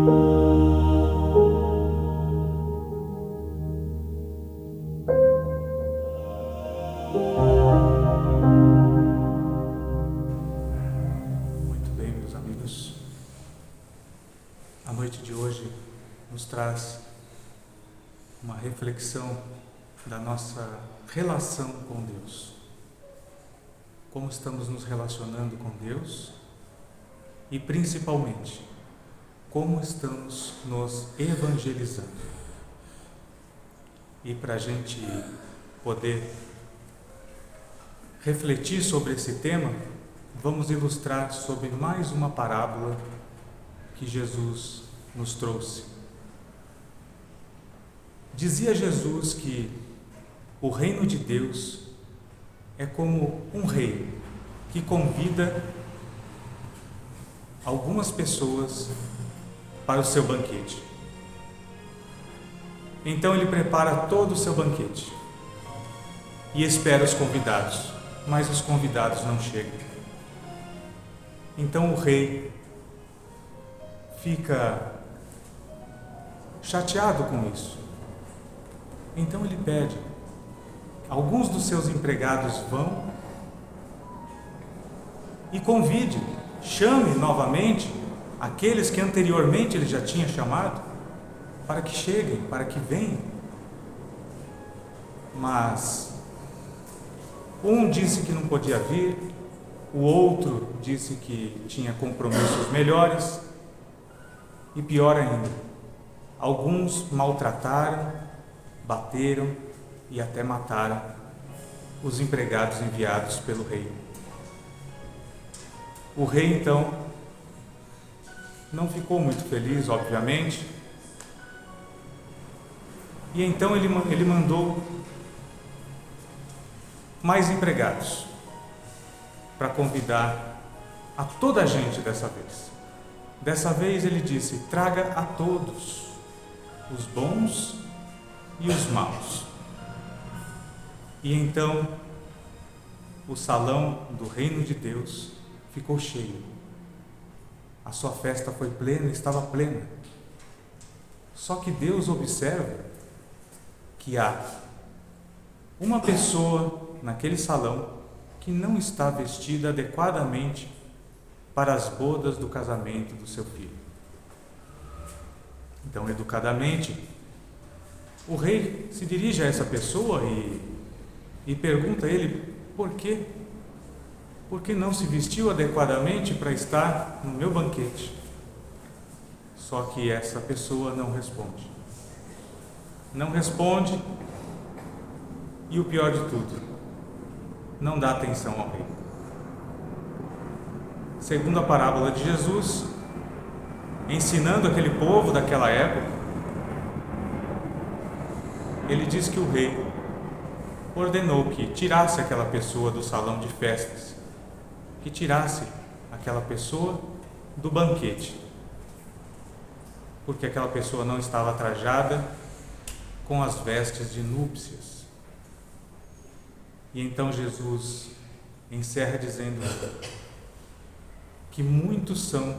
Muito bem, meus amigos. A noite de hoje nos traz uma reflexão da nossa relação com Deus. Como estamos nos relacionando com Deus e, principalmente, como estamos nos evangelizando. E para a gente poder refletir sobre esse tema, vamos ilustrar sobre mais uma parábola que Jesus nos trouxe. Dizia Jesus que o reino de Deus é como um rei que convida algumas pessoas para o seu banquete. Então ele prepara todo o seu banquete e espera os convidados, mas os convidados não chegam. Então o rei fica chateado com isso. Então ele pede, alguns dos seus empregados vão e convide, chame novamente aqueles que anteriormente ele já tinha chamado, para que cheguem, para que venham. Mas um disse que não podia vir, o outro disse que tinha compromissos melhores, e pior ainda, alguns maltrataram, bateram e até mataram os empregados enviados pelo rei. O rei então não ficou muito feliz, obviamente, e então ele mandou mais empregados para convidar a toda a gente dessa vez. Dessa vez ele disse: traga a todos, os bons e os maus. E então o salão do reino de Deus ficou cheio. A sua festa foi plena, estava plena. Só que Deus observa que há uma pessoa naquele salão que não está vestida adequadamente para as bodas do casamento do seu filho. Então, educadamente, o rei se dirige a essa pessoa e pergunta a ele por quê? Por que não se vestiu adequadamente para estar no meu banquete? Só que essa pessoa não responde. Não responde e o pior de tudo, não dá atenção ao rei. Segundo a parábola de Jesus, ensinando aquele povo daquela época, ele diz que o rei ordenou que tirasse aquela pessoa do salão de festas, que tirasse aquela pessoa do banquete, porque aquela pessoa não estava trajada com as vestes de núpcias. E então Jesus encerra dizendo que muitos são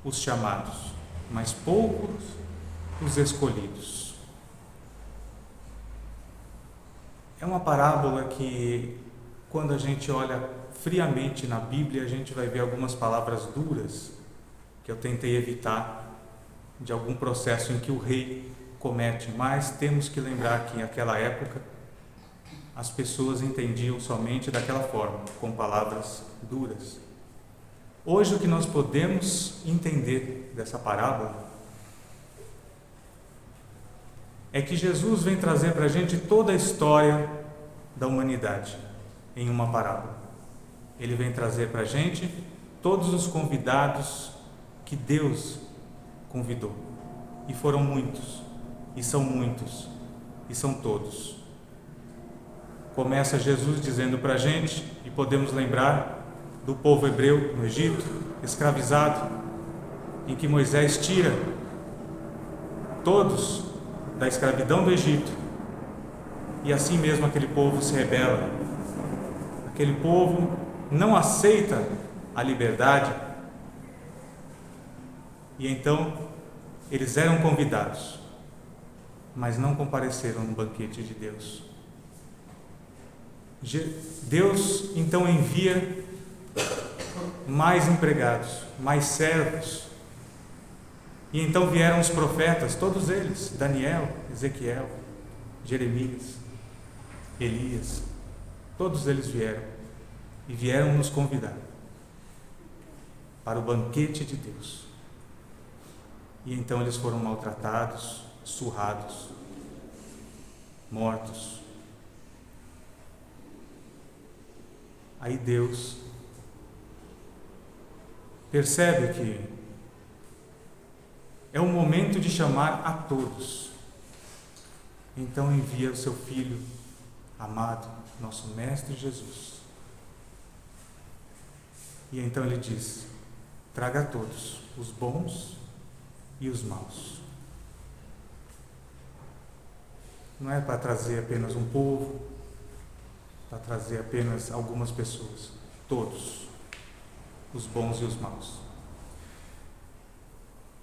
os chamados, mas poucos os escolhidos. É uma parábola que, quando a gente olha friamente na Bíblia, a gente vai ver algumas palavras duras que eu tentei evitar de algum processo em que o rei comete, mas temos que lembrar que naquela época as pessoas entendiam somente daquela forma, com palavras duras. Hoje o que nós podemos entender dessa parábola é que Jesus vem trazer para a gente toda a história da humanidade em uma parábola. Ele vem trazer para a gente todos os convidados que Deus convidou. E foram muitos, e são todos. Começa Jesus dizendo para a gente, e podemos lembrar do povo hebreu no Egito, escravizado, em que Moisés tira todos da escravidão do Egito, e assim mesmo aquele povo se rebela. Aquele povo não aceita a liberdade, e então Eles eram convidados, mas não compareceram no banquete de Deus. Deus então envia mais empregados, mais servos. E então vieram os profetas, todos eles, Daniel, Ezequiel, Jeremias, Elias, todos eles vieram e vieram nos convidar para o banquete de Deus. E então eles foram maltratados, surrados, mortos. Aí Deus percebe que é o momento de chamar a todos. Então envia o seu Filho amado, nosso Mestre Jesus. E então ele diz: traga a todos, os bons e os maus. Não é para trazer apenas um povo, para trazer apenas algumas pessoas. Todos, os bons e os maus.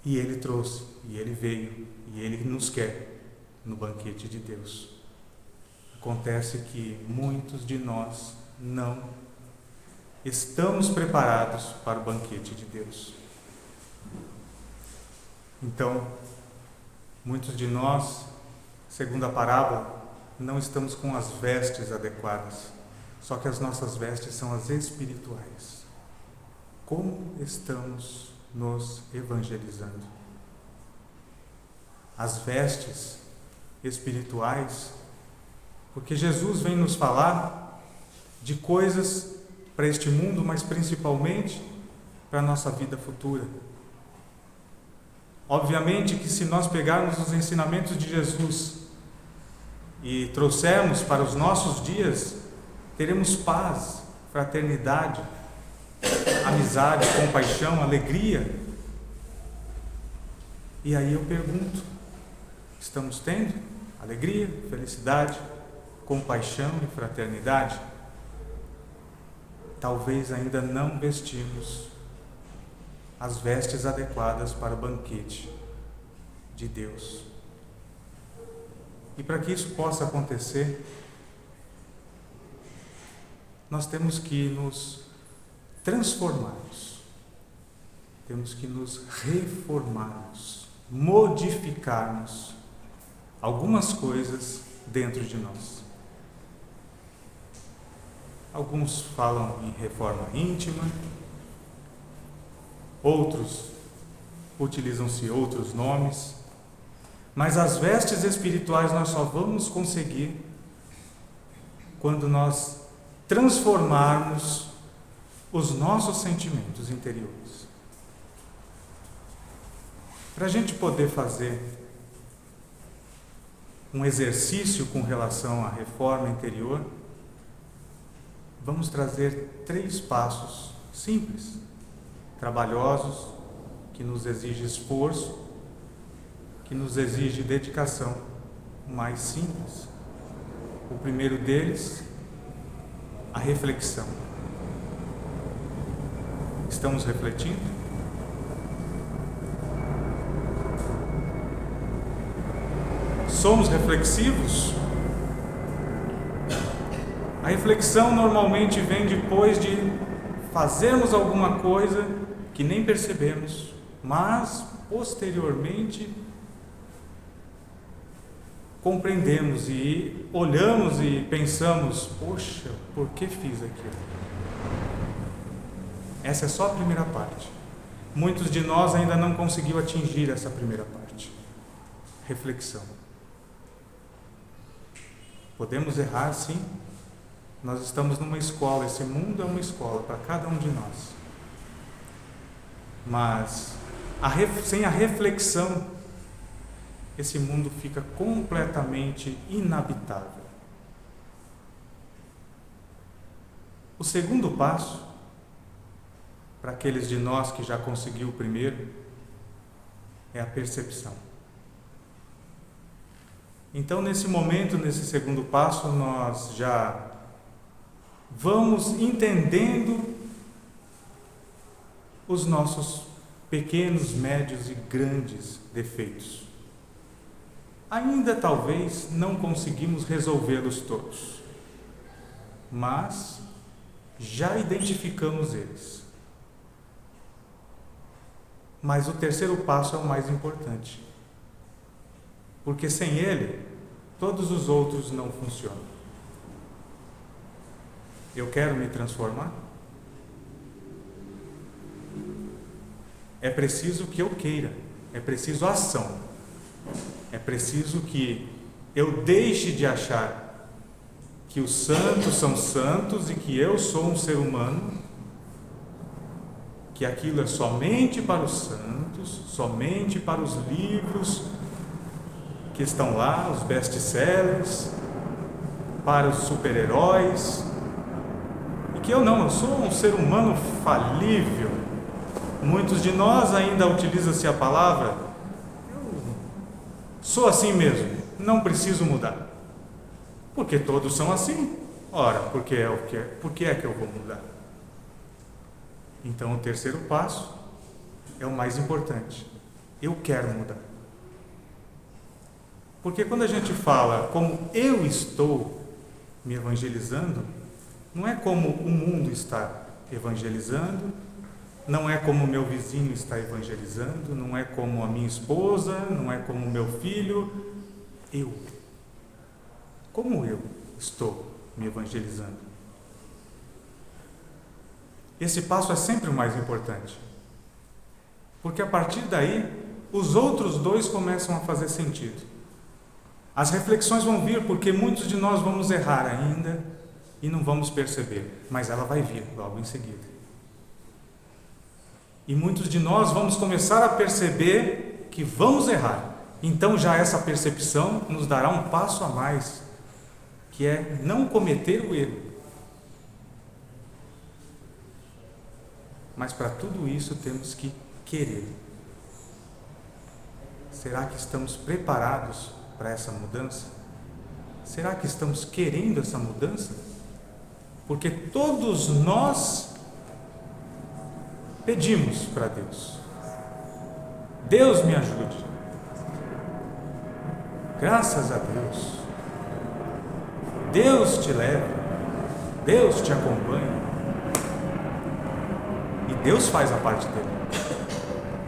E ele trouxe, e ele veio, e ele nos quer no banquete de Deus. Acontece que muitos de nós não estamos preparados para o banquete de Deus. Então, muitos de nós, segundo a parábola, não estamos com as vestes adequadas, só que as nossas vestes são as espirituais. Como estamos nos evangelizando? As vestes espirituais, porque Jesus vem nos falar de coisas para este mundo, mas principalmente para a nossa vida futura. Obviamente que se nós pegarmos os ensinamentos de Jesus e trouxermos para os nossos dias, teremos paz, fraternidade, amizade, compaixão, alegria. E aí eu pergunto, estamos tendo alegria, felicidade, compaixão e fraternidade? Talvez ainda não vestimos as vestes adequadas para o banquete de Deus. E para que isso possa acontecer, nós temos que nos transformarmos, temos que nos reformarmos, modificarmos algumas coisas dentro de nós. Alguns falam em reforma íntima, outros utilizam-se outros nomes, mas as vestes espirituais nós só vamos conseguir quando nós transformarmos os nossos sentimentos interiores. Para a gente poder fazer um exercício com relação à reforma interior, vamos trazer 3 passos simples, trabalhosos, que nos exigem esforço, que nos exige dedicação, mais simples. O primeiro deles, a reflexão. Estamos refletindo? Somos reflexivos? A reflexão normalmente vem depois de fazermos alguma coisa que nem percebemos, mas posteriormente compreendemos e olhamos e pensamos: poxa, por que fiz aquilo? Essa é só a primeira parte. Muitos de nós ainda não conseguiu atingir essa primeira parte. Reflexão. Podemos errar, sim. Nós estamos numa escola, esse mundo é uma escola para cada um de nós. Mas sem a reflexão, esse mundo fica completamente inabitável. O segundo passo, para aqueles de nós que já conseguiu o primeiro, é a percepção. Então, nesse momento, nesse segundo passo, nós já vamos entendendo os nossos pequenos, médios e grandes defeitos. Ainda talvez não conseguimos resolvê-los todos, mas já identificamos eles. Mas o terceiro passo é o mais importante, porque sem ele, todos os outros não funcionam. Eu quero me transformar? É preciso que eu queira, é preciso ação, é preciso que eu deixe de achar que os santos são santos e que eu sou um ser humano, que aquilo é somente para os santos, somente para os livros que estão lá, os best-sellers, para os super-heróis, e que eu sou um ser humano falível. Muitos de nós ainda utilizam-se a palavra, eu sou assim mesmo, não preciso mudar. Porque todos são assim. Ora, por que é que eu vou mudar? Então o terceiro passo é o mais importante. Eu quero mudar. Porque quando a gente fala como eu estou me evangelizando, não é como o mundo está evangelizando, não é como o meu vizinho está evangelizando, não é como a minha esposa, não é como o meu filho. Eu. Como eu estou me evangelizando? Esse passo é sempre o mais importante, porque a partir daí, os outros dois começam a fazer sentido. As reflexões vão vir, porque muitos de nós vamos errar ainda e não vamos perceber, mas ela vai vir logo em seguida. E muitos de nós vamos começar a perceber que vamos errar. Então já essa percepção nos dará um passo a mais, que é não cometer o erro. Mas para tudo isso temos que querer. Será que estamos preparados para essa mudança? Será que estamos querendo essa mudança? Porque todos nós pedimos para Deus. Deus me ajude. Graças a Deus. Deus te leve. Deus te acompanha. E Deus faz a parte dele.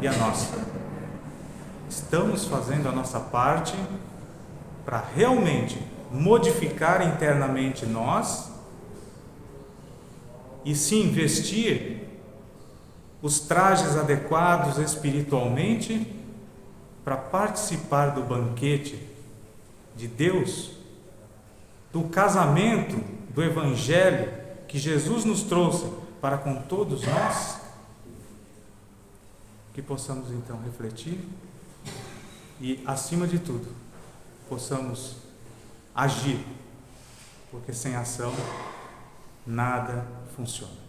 E a nossa? Estamos fazendo a nossa parte para realmente modificar internamente nós e se investir os trajes adequados espiritualmente para participar do banquete de Deus, do casamento, do Evangelho que Jesus nos trouxe para com todos nós? Que possamos então refletir e, acima de tudo, possamos agir, porque sem ação nada funciona.